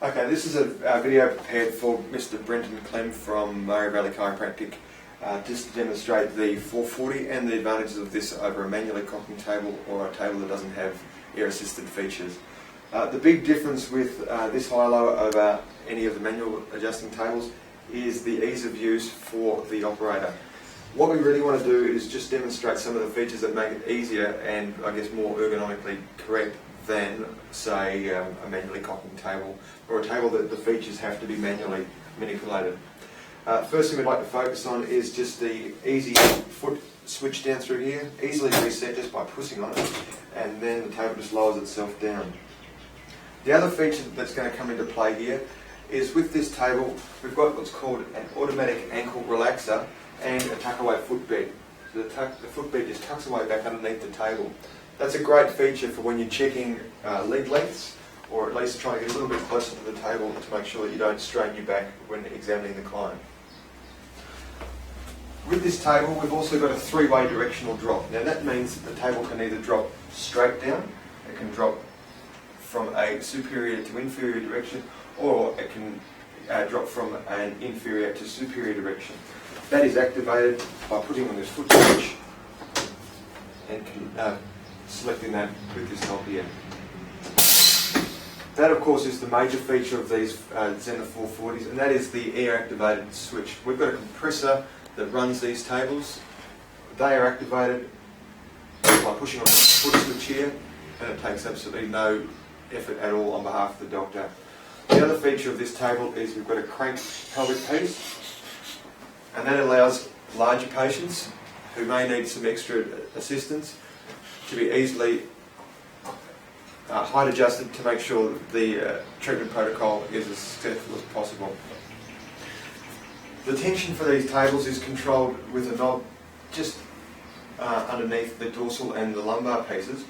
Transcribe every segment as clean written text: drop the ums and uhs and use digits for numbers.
Okay, this is a video prepared for Mr. Brenton Clem from Murray Valley Chiropractic, just to demonstrate the 440 and the advantages of this over a manually cocking table or a table that doesn't have air-assisted features. The big difference with this high-low over any of the manual adjusting tables is the ease of use for the operator. What we really want to do is just demonstrate some of the features that make it easier and I guess more ergonomically correct than, say, a manually cocking table or a table that the features have to be manually manipulated. First thing we'd like to focus on is just the easy foot switch down through here, easily reset just by pushing on it, and then the table just lowers itself down. The other feature that's going to come into play here is with this table we've got what's called an automatic ankle relaxer and a tuck-away footbed. So the footbed just tucks away back underneath the table. That's a great feature for when you're checking leg lengths, or at least trying to get a little bit closer to the table to make sure that you don't strain your back when examining the client. With this table we've also got a three-way directional drop. Now that means that the table can either drop straight down, it can drop from a superior to inferior direction, or it can drop from an inferior to superior direction. That is activated by putting on this foot switch and selecting that with this knob here. That of course is the major feature of these Zenith 440s, and that is the air activated switch. We've got a compressor that runs these tables. They are activated by pushing on the foot switch here, and it takes absolutely no effort at all on behalf of the doctor. The other feature of this table is we've got a crank pelvic piece, and that allows larger patients who may need some extra assistance to be easily height adjusted to make sure that the treatment protocol is as successful as possible. The tension for these tables is controlled with a knob just underneath the dorsal and the lumbar pieces.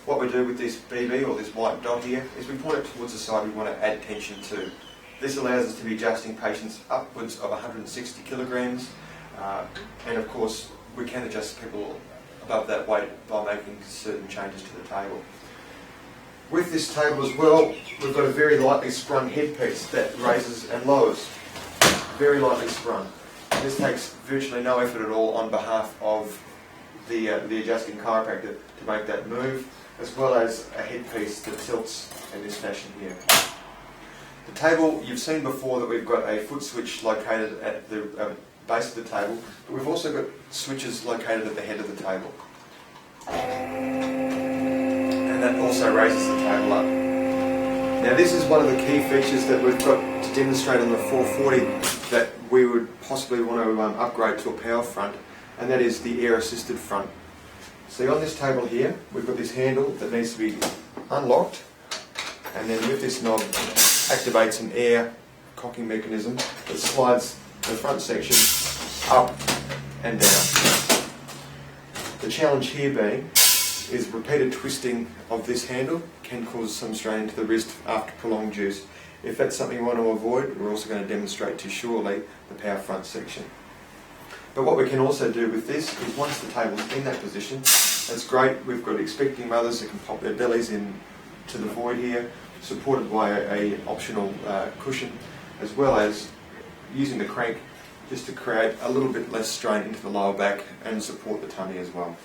What we do with this BB, or this white dot here, is we point it towards the side we want to add tension to. This allows us to be adjusting patients upwards of 160 kilograms, and of course we can adjust people above that weight by making certain changes to the table. With this table as well, we've got a very lightly sprung headpiece that raises and lowers. Very lightly sprung. This takes virtually no effort at all on behalf of the adjusting chiropractor to make that move, as well as a headpiece that tilts in this fashion here. The table, you've seen before that we've got a foot switch located at the base of the table, but we've also got switches located at the head of the table. And that also raises the table up. Now this is one of the key features that we've got to demonstrate on the 440 that we would possibly want to upgrade to a power front, and that is the air assisted front. See, on this table here we've got this handle that needs to be unlocked, and then with this knob activates an air cocking mechanism that slides the front section up and down. The challenge here being is repeated twisting of this handle can cause some strain to the wrist after prolonged use. If that's something you want to avoid, we're also going to demonstrate to surely the power front section. But what we can also do with this is once the table's in that position, that's great. We've got expecting mothers that can pop their bellies in to the void here, supported by a optional cushion, as well as using the crank just to create a little bit less strain into the lower back and support the tummy as well.